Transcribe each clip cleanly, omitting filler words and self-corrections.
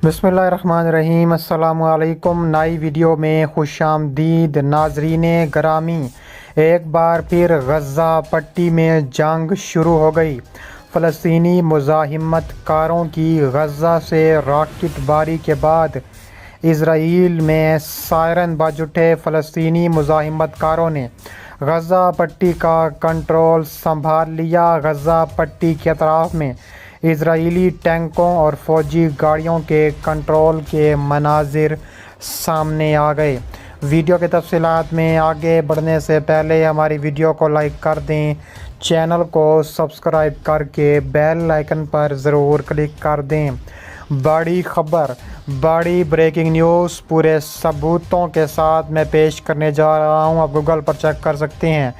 बिस्मिल्लाहिर्रहमानिर्रहीम। अस्सलामु अलैकुम। नई वीडियो में खुश आमदीद नाजरीन ग्रामी। एक बार फिर गज़ा पट्टी में जंग शुरू हो गई। फ़लस्तीनी मुज़ाहिमत कारों की गज़ा से रॉकेट बारी के बाद इजराइल में सायरन बज उठे। फ़लस्तीनी मुज़ाहिमत कारों ने गज़ा पट्टी का कंट्रोल संभाल लिया। गज़ा पट्टी के अतराफ में इजरायली टैंकों और फ़ौजी गाड़ियों के कंट्रोल के मनाजिर सामने आ गए। वीडियो के तफसीलात में आगे बढ़ने से पहले हमारी वीडियो को लाइक कर दें, चैनल को सब्सक्राइब करके बेल आइकन पर ज़रूर क्लिक कर दें। बड़ी खबर, बड़ी ब्रेकिंग न्यूज़ पूरे सबूतों के साथ मैं पेश करने जा रहा हूं। आप गूगल पर चेक कर सकते हैं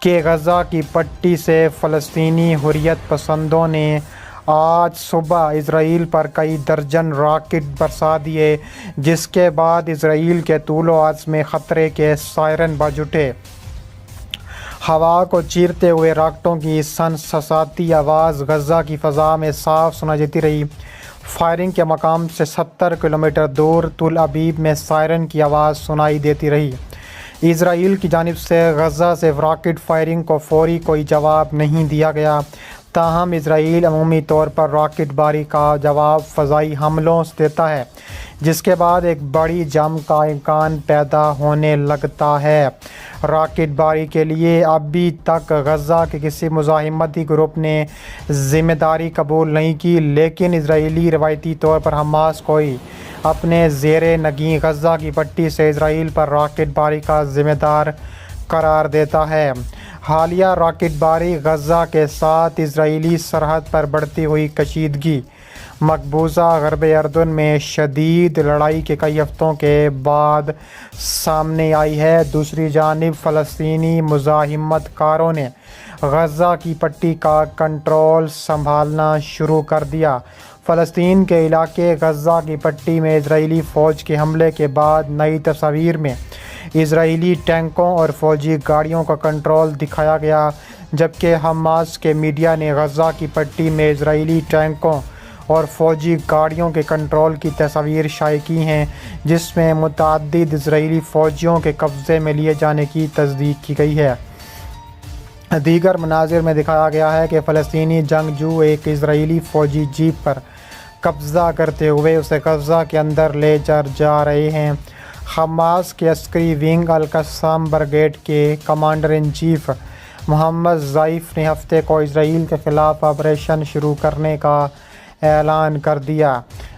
कि गज़ा की पट्टी से फ़लस्तीनी हुर्रियत पसंदों ने आज सुबह इजराइल पर कई दर्जन रॉकेट बरसा दिए, जिसके बाद इजराइल के तूलो अर्ज़ में ख़तरे के सायरन बज उठे। हवा को चीरते हुए रॉकेटों की सनसनाती आवाज़ गज़ा की फ़ज़ा में साफ सुनाई देती रही। फायरिंग के मकाम से 70 किलोमीटर दूर तुल अबीब में सायरन की आवाज़ सुनाई देती रही। इजराइल की जानिब से गज़ा से रॉकेट फायरिंग को फौरी कोई जवाब नहीं दिया गया। ताहम इजराइल अमूमी तौर पर रॉकेट बारी का जवाब फ़ज़ाई हमलों से देता है, जिसके बाद एक बड़ी जंग का इम्कान पैदा होने लगता है। रॉकेट बारी के लिए अभी तक गज़ा के किसी मुज़ाहिमती ग्रुप ने ज़िम्मेदारी कबूल नहीं की, लेकिन इजराइली रवायती तौर पर हमास को ही अपने ज़ेरे नगी गज़ा की पट्टी से इजराइल पर रॉकेट बारी का ज़िम्मेदार करार देता है। हालिया रॉकेट बारी गज़ा के साथ इजरायली सरहद पर बढ़ती हुई कशीदगी, मकबूजा गरब अर्दन में शदीद लड़ाई के कई हफ्तों के बाद सामने आई है। दूसरी जानिब फ़लस्तीनी मुज़ाहिमत कारों ने गज़ा की पट्टी का कंट्रोल संभालना शुरू कर दिया। फ़लस्तीन के इलाके गज़ा की पट्टी में इजरायली फ़ौज के हमले के बाद नई तस्वीर में इजरायली टैंकों और फ़ौजी गाड़ियों का कंट्रोल दिखाया गया, जबकि हमास के मीडिया ने गज़ा की पट्टी में इजरायली टैंकों और फ़ौजी गाड़ियों के कंट्रोल की तस्वीर शाये की हैं, जिसमें मुतअद्दिद इजरायली फ़ौजियों के कब्ज़े में लिए जाने की तस्दीक की गई है। दीगर मनाजिर में दिखाया गया है कि फ़लस्तीनी जंगजू एक इजरायली फ़ौजी जीप पर कब्ज़ा करते हुए उसे गज़ा के अंदर ले जा रहे हैं। हमास के अस्करी विंग अल-क़स्साम ब्रिगेड के कमांडर इन चीफ मोहम्मद ज़ाइफ़ ने हफ्ते को इजराइल के ख़िलाफ़ ऑपरेशन शुरू करने का ऐलान कर दिया।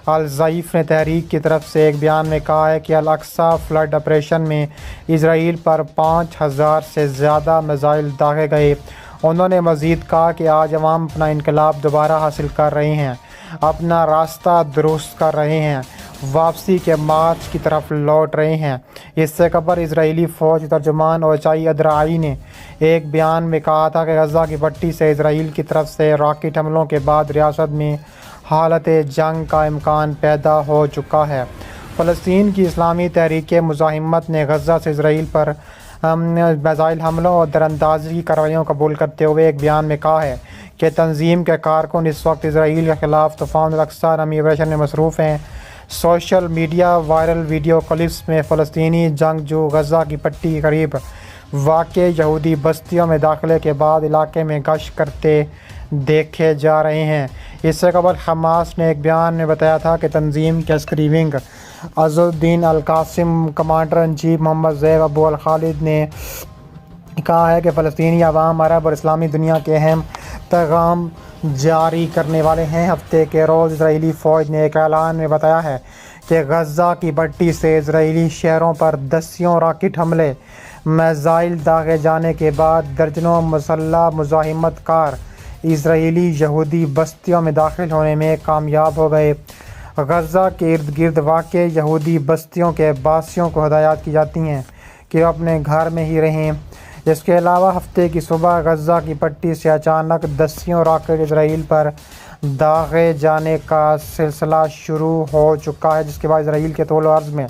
अल-ज़ाइफ़ ने तहरीक की तरफ से एक बयान में कहा है कि अल-अक्सा फ्लड ऑपरेशन में इजराइल पर 5000 से ज़्यादा मिसाइल दागे गए। उन्होंने मज़ीद कहा कि आज अवाम अपना इनकलाब दोबारा हासिल कर रहे हैं, अपना रास्ता दुरुस्त कर रहे हैं, वापसी के मार्च की तरफ लौट रहे हैं। इससे कबल इजरायली फ़ौज तर्जुमान ओचाई अदराई ने एक बयान में कहा था कि गज़ा की पट्टी से इजराइल की तरफ से रॉकेट हमलों के बाद रियासत में हालत जंग का इम्कान पैदा हो चुका है। फ़लस्तीन की इस्लामी तहरीक मुज़ाहिमत ने गज़ा से इजराइल पर मिसाइल हमलों और दरअंदाजी की कार्रवाइयों कबूल करते हुए एक बयान में कहा है कि तंजीम के कारकुन इस वक्त इजराइल के ख़िलाफ़ तूफ़ान अल-अक्सा नामी ऑपरेशन में मसरूफ़ हैं। Social media viral video clips में फ़लस्तीनी जंगजू गज़ा की पट्टी के करीब वाक़े यहूदी बस्तियों में दाखिले के बाद इलाके में गश्त करते देखे जा रहे हैं। इससे कबल हमास ने एक बयान में बताया था कि तंजीम के अस्करी wing Izzuddin al Qassam commander in chief Mohammed Deif Abu al Khalid ने कहा है कि फ़लस्तीनी अवाम, अरब और इस्लामी दुनिया के अहम पैगाम जारी करने वाले हैं। हफ्ते के रोज़ इजरायली फ़ौज ने एक ऐलान में बताया है कि गज़ा की पट्टी से इजरायली शहरों पर दसियों रॉकेट हमले, मिसाइल दागे जाने के बाद दर्जनों मुसल्लह मुज़ाहिमत कार इजरायली यहूदी बस्तियों में दाखिल होने में कामयाब हो गए। गज़ा के इर्द गिर्द वाक़े यहूदी बस्तियों के बासियों को हदायत की जाती हैं कि वो अपने घर में ही रहें। इसके अलावा हफ्ते की सुबह गज़ा की पट्टी से अचानक दसियों रॉकेट इजराइल पर दागे जाने का सिलसिला शुरू हो चुका है, जिसके बाद इजराइल के तौल अर्ज़ में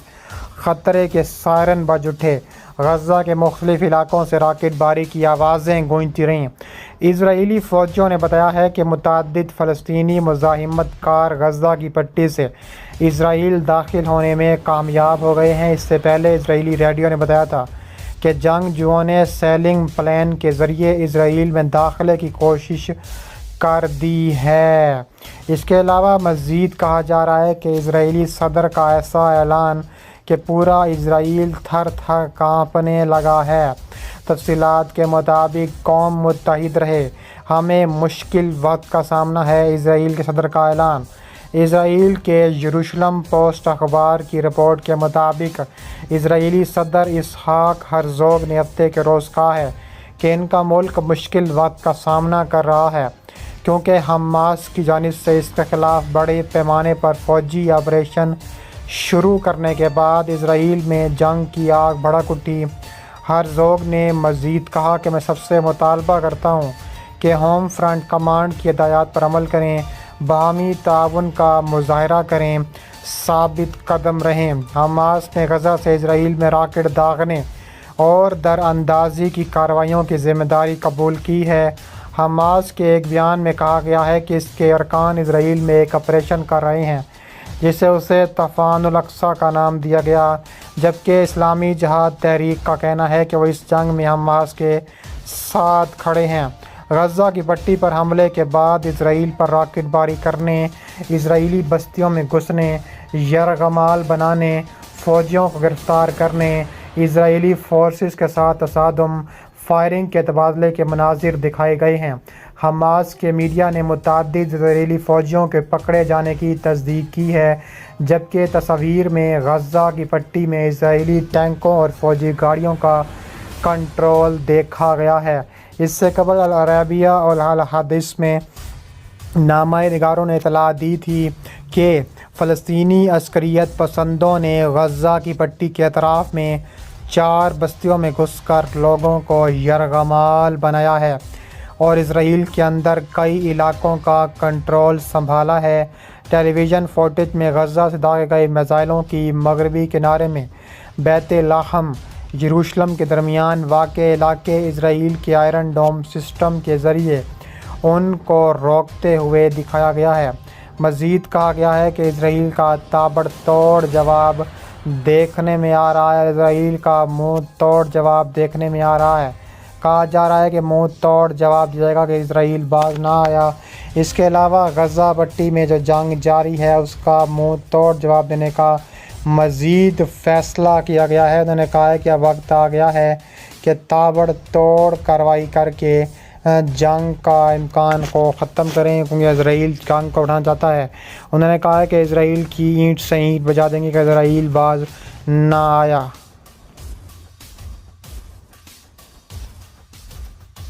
ख़तरे के सायरन बज उठे। गज़ा के मुख्तलिफ इलाकों से रॉकेट बारी की आवाज़ें गूंजती रहीं। इजरायली फ़ौजियों ने बताया है कि मुतअद्दिद फ़लस्तीनी मुज़ाहिमत कार गज़ा की पट्टी से اسرائیل داخل ہونے میں کامیاب ہو گئے ہیں۔ اس سے پہلے اسرائیلی ریڈیو نے بتایا تھا کہ جنگجوؤں نے سیلنگ پلین کے ذریعے اسرائیل میں داخلے کی کوشش کر دی ہے۔ اس کے علاوہ مزید کہا جا رہا ہے کہ اسرائیلی صدر کا ایسا اعلان کہ پورا اسرائیل تھر تھر کانپنے لگا ہے۔ تفصیلات کے مطابق قوم متحد رہے، ہمیں مشکل وقت کا سامنا ہے، اسرائیل کے صدر کا اعلان۔ اسرائیل کے یروشلم پوسٹ اخبار کی رپورٹ کے مطابق اسرائیلی صدر اسحاق ہرزوگ نے ہفتے کے روز کہا ہے کہ ان کا ملک مشکل وقت کا سامنا کر رہا ہے کیونکہ حماس کی جانب سے اس کے خلاف بڑے پیمانے پر فوجی آپریشن شروع کرنے کے بعد اسرائیل میں جنگ کی آگ بھڑک اٹھی۔ ہرزوگ نے مزید کہا کہ میں سب سے مطالبہ کرتا ہوں کہ ہوم فرنٹ کمانڈ کی ہدایات پر عمل کریں، باہمی تعاون کا مظاہرہ کریں، ثابت قدم رہیں۔ حماس نے غزہ سے اسرائیل میں راکٹ داغنے اور دراندازی کی کارروائیوں کی ذمہ داری قبول کی ہے۔ حماس کے ایک بیان میں کہا گیا ہے کہ اس کے ارکان اسرائیل میں ایک آپریشن کر رہے ہیں جسے اسے طوفان الاقصی کا نام دیا گیا، جبکہ اسلامی جہاد تحریک کا کہنا ہے کہ وہ اس جنگ میں حماس کے ساتھ کھڑے ہیں۔ غزہ کی پٹی پر حملے کے بعد اسرائیل پر راکٹ باری کرنے، اسرائیلی بستیوں میں گھسنے، یرغمال بنانے، فوجیوں کو گرفتار کرنے، اسرائیلی فورسز کے ساتھ تصادم، فائرنگ کے تبادلے کے مناظر دکھائے گئے ہیں۔ حماس کے میڈیا نے متعدد اسرائیلی فوجیوں کے پکڑے جانے کی تصدیق کی ہے، جبکہ تصاویر میں غزہ کی پٹی میں اسرائیلی ٹینکوں اور فوجی گاڑیوں کا کنٹرول دیکھا گیا ہے۔ اس سے قبل العربیہ اور الحدیث میں نامہ نگاروں نے اطلاع دی تھی کہ فلسطینی عسکریت پسندوں نے غزہ کی پٹی کے اطراف میں 4 بستیوں میں گھس کر لوگوں کو یرغمال بنایا ہے اور اسرائیل کے اندر کئی علاقوں کا کنٹرول سنبھالا ہے۔ ٹیلی ویژن فوٹیج میں غزہ سے داغے گئے میزائلوں کی مغربی کنارے میں بیت لحم یروشلم کے درمیان واقع علاقے اسرائیل کے آئرن ڈوم سسٹم کے ذریعے ان کو روکتے ہوئے دکھایا گیا ہے۔ مزید کہا گیا ہے کہ اسرائیل کا تابڑ توڑ جواب دیکھنے میں آ رہا ہے منہ توڑ جواب دیکھنے میں آ رہا ہے۔ کہا جا رہا ہے کہ منہ توڑ جواب دیا جائے گا کہ اسرائیل باز نہ آیا۔ اس کے علاوہ غزہ پٹی میں جو جنگ جاری ہے اس کا منہ توڑ جواب دینے کا مزید فیصلہ کیا گیا ہے۔ انہوں نے کہا ہے کہ اب وقت آ گیا ہے کہ تابڑ توڑ کارروائی کر کے جنگ کا امکان کو ختم کریں کیونکہ اسرائیل جنگ کو اٹھانا چاہتا ہے۔ انہوں نے کہا ہے کہ اسرائیل کی اینٹ سے اینٹ بجا دیں گے کہ اسرائیل باز نہ آیا۔